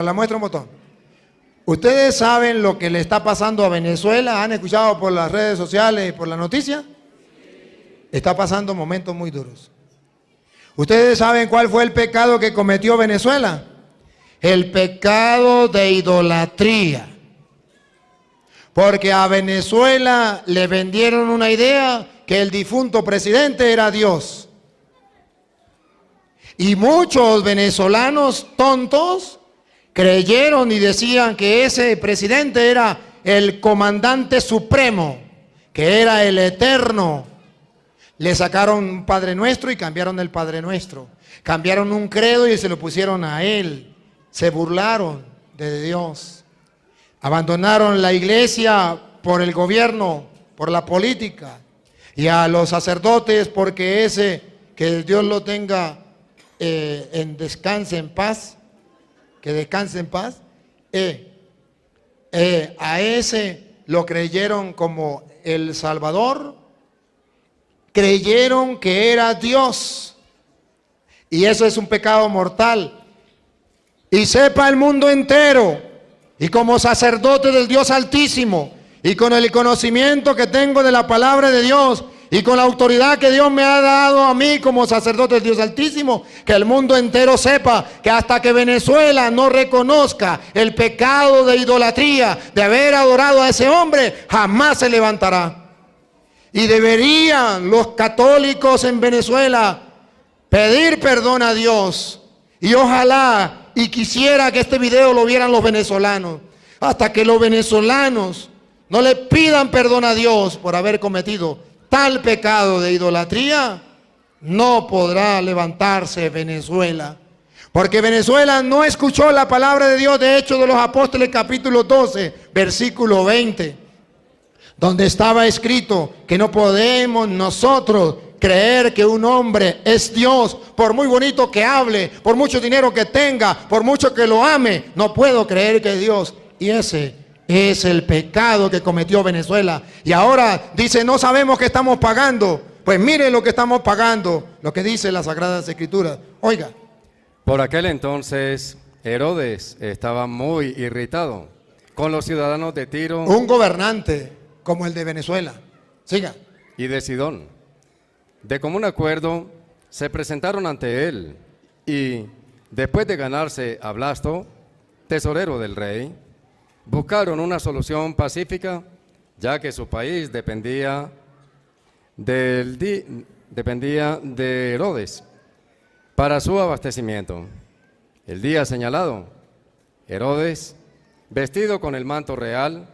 La muestra un botón. ¿Ustedes saben lo que le está pasando a Venezuela? ¿Han escuchado por las redes sociales y por la noticia? Está pasando momentos muy duros. ¿Ustedes saben cuál fue el pecado que cometió Venezuela? El pecado de idolatría. Porque a Venezuela le vendieron una idea que el difunto presidente era Dios. Y muchos venezolanos tontos creyeron y decían que ese presidente era el comandante supremo, que era el eterno. Le sacaron un Padre Nuestro y cambiaron el Padre Nuestro. Cambiaron un credo y se lo pusieron a él. Se burlaron de Dios. Abandonaron la iglesia por el gobierno, por la política. Y a los sacerdotes porque que Dios lo tenga en descanse en paz. Que descanse en paz, a ese lo creyeron como el Salvador, creyeron que era Dios, y eso es un pecado mortal. Y sepa el mundo entero, y como sacerdote del Dios Altísimo, y con el conocimiento que tengo de la palabra de Dios, y con la autoridad que Dios me ha dado a mí como sacerdote del Dios Altísimo, que el mundo entero sepa que hasta que Venezuela no reconozca el pecado de idolatría, de haber adorado a ese hombre, jamás se levantará. Y deberían los católicos en Venezuela pedir perdón a Dios. Y ojalá y quisiera que este video lo vieran los venezolanos. Hasta que los venezolanos no le pidan perdón a Dios por haber cometido tal pecado de idolatría, no podrá levantarse Venezuela. Porque Venezuela no escuchó la palabra de Dios de Hechos de los Apóstoles capítulo 12, versículo 20. Donde estaba escrito que no podemos nosotros creer que un hombre es Dios. Por muy bonito que hable, por mucho dinero que tenga, por mucho que lo ame, no puedo creer que es Dios. Y ese es el pecado que cometió Venezuela. Y ahora dice, no sabemos qué estamos pagando. Pues miren lo que estamos pagando, lo que dice las Sagradas Escrituras. Oiga. Por aquel entonces, Herodes estaba muy irritado con los ciudadanos de Tiro. Un gobernante como el de Venezuela. Siga. Y de Sidón. De común acuerdo, se presentaron ante él. Y después de ganarse a Blasto, tesorero del rey, buscaron una solución pacífica, ya que su país dependía de Herodes para su abastecimiento. El día señalado, Herodes, vestido con el manto real,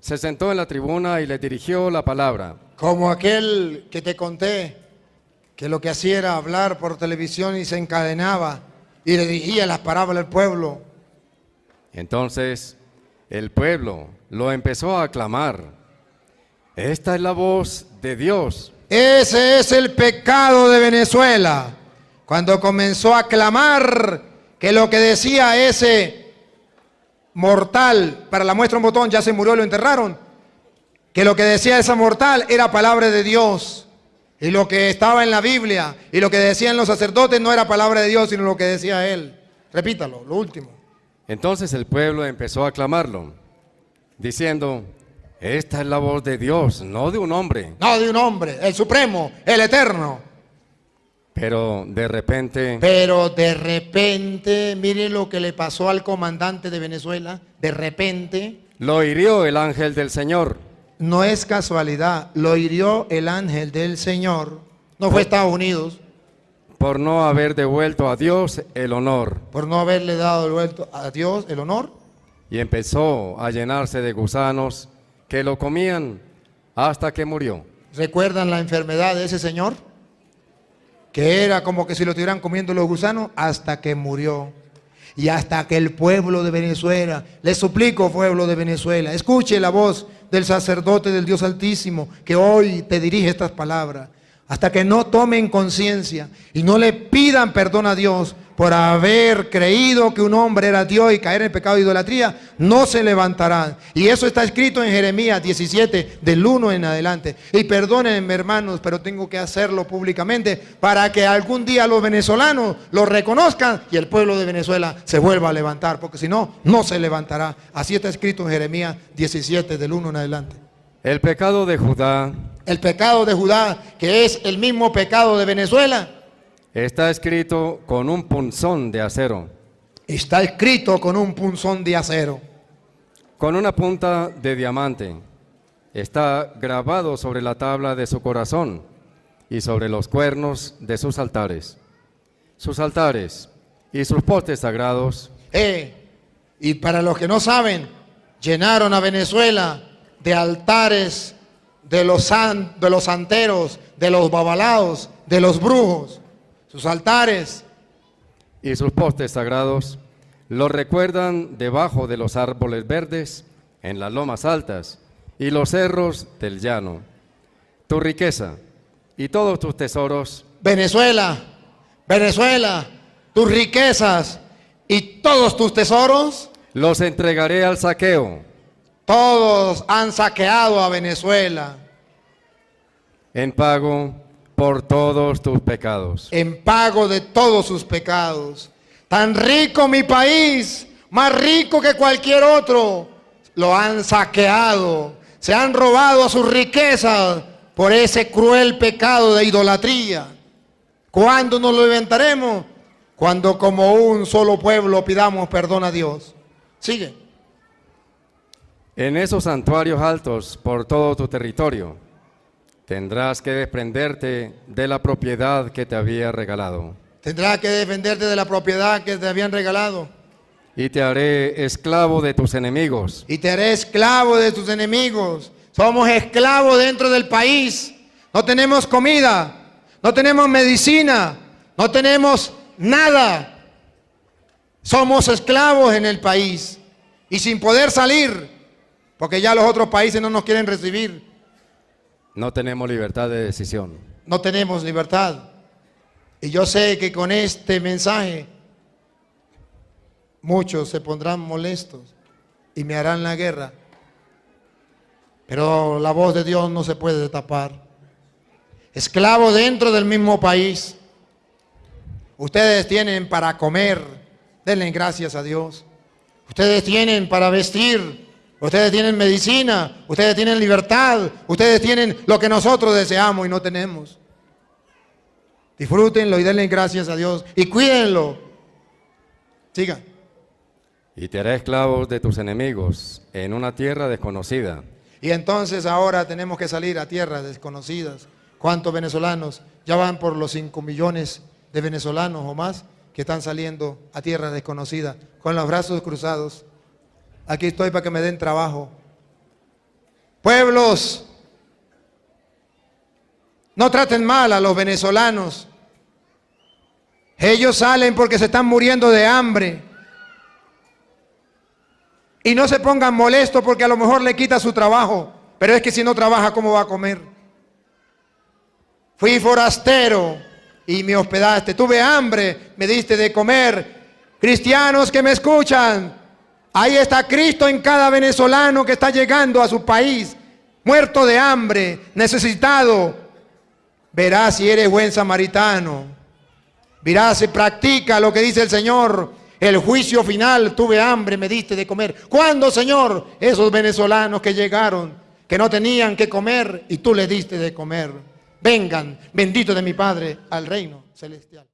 se sentó en la tribuna y le dirigió la palabra. Como aquel que te conté, que lo que hacía era hablar por televisión y se encadenaba y le dirigía las parábolas al pueblo. Entonces el pueblo lo empezó a aclamar. Esta es la voz de Dios. Ese es el pecado de Venezuela. Cuando comenzó a clamar que lo que decía ese mortal, para la muestra un botón, ya se murió y lo enterraron, que lo que decía ese mortal era palabra de Dios. Y lo que estaba en la Biblia y lo que decían los sacerdotes no era palabra de Dios, sino lo que decía él. Repítalo, lo último. Entonces el pueblo empezó a aclamarlo, diciendo, esta es la voz de Dios, no de un hombre. No de un hombre, el supremo, el eterno. Pero de repente, mire lo que le pasó al comandante de Venezuela. De repente, lo hirió el ángel del Señor. No es casualidad, lo hirió el ángel del Señor. No fue Estados Unidos. Por no haber devuelto a Dios el honor. Por no haberle dado devuelto a Dios el honor. Y empezó a llenarse de gusanos que lo comían hasta que murió. ¿Recuerdan la enfermedad de ese señor? Que era como que si lo estuvieran comiendo los gusanos hasta que murió. Y hasta que el pueblo de Venezuela, les suplico, pueblo de Venezuela, escuche la voz del sacerdote del Dios Altísimo que hoy te dirige estas palabras. Hasta que no tomen conciencia y no le pidan perdón a Dios por haber creído que un hombre era Dios y caer en el pecado de idolatría, no se levantarán. Y eso está escrito en Jeremías 17, del 1 en adelante. Y perdónenme, hermanos, pero tengo que hacerlo públicamente para que algún día los venezolanos lo reconozcan y el pueblo de Venezuela se vuelva a levantar, porque si no, no se levantará. Así está escrito en Jeremías 17, del 1 en adelante. El pecado de Judá El pecado de Judá, que es el mismo pecado de Venezuela, está escrito con un punzón de acero, está escrito con un punzón de acero, con una punta de diamante. Está grabado sobre la tabla de su corazón y sobre los cuernos de sus altares. Sus altares y sus postes sagrados. Y para los que no saben, llenaron a Venezuela de altares de los santeros, de los babalaos, de los brujos. Sus altares y sus postes sagrados los recuerdan debajo de los árboles verdes, en las lomas altas y los cerros del llano. Tu riqueza y todos tus tesoros, Venezuela, Venezuela, tus riquezas y todos tus tesoros, los entregaré al saqueo. Todos han saqueado a Venezuela En pago por todos tus pecados. en pago de todos sus pecados. Tan rico mi país, más rico que cualquier otro, lo han saqueado, se han robado a sus riquezas por ese cruel pecado de idolatría. ¿Cuándo nos lo levantaremos? Cuando como un solo pueblo pidamos perdón a Dios. Sigue. En esos santuarios altos por todo tu territorio tendrás que desprenderte de la propiedad que te había regalado. Tendrás que defenderte de la propiedad que te habían regalado. Y te haré esclavo de tus enemigos. Y te haré esclavo de tus enemigos. Somos esclavos dentro del país. No tenemos comida, no tenemos medicina, no tenemos nada. Somos esclavos en el país y sin poder salir, porque ya los otros países no nos quieren recibir. No tenemos libertad de decisión. No tenemos libertad. Y yo sé que con este mensaje muchos se pondrán molestos y me harán la guerra. Pero la voz de Dios no se puede tapar. Esclavo dentro del mismo país. Ustedes tienen para comer, denle gracias a Dios. Ustedes tienen para vestir, ustedes tienen medicina, ustedes tienen libertad, ustedes tienen lo que nosotros deseamos y no tenemos. Disfrútenlo y denle gracias a Dios y cuídenlo. Siga. Y te haré esclavos de tus enemigos en una tierra desconocida. Y entonces ahora tenemos que salir a tierras desconocidas. ¿Cuántos venezolanos? Ya van por los 5 millones de venezolanos o más que están saliendo a tierras desconocidas con los brazos cruzados. Aquí estoy para que me den trabajo. Pueblos, no traten mal a los venezolanos. Ellos salen porque se están muriendo de hambre. Y no se pongan molestos porque a lo mejor le quita su trabajo. Pero es que si no trabaja, ¿cómo va a comer? Fui forastero y me hospedaste. Tuve hambre, me diste de comer. Cristianos que me escuchan, ahí está Cristo en cada venezolano que está llegando a su país, muerto de hambre, necesitado. Verás si eres buen samaritano. Verás si practica lo que dice el Señor. El juicio final, tuve hambre, me diste de comer. ¿Cuándo, Señor? Esos venezolanos que llegaron, que no tenían que comer y tú les diste de comer. Vengan, bendito de mi Padre, al reino celestial.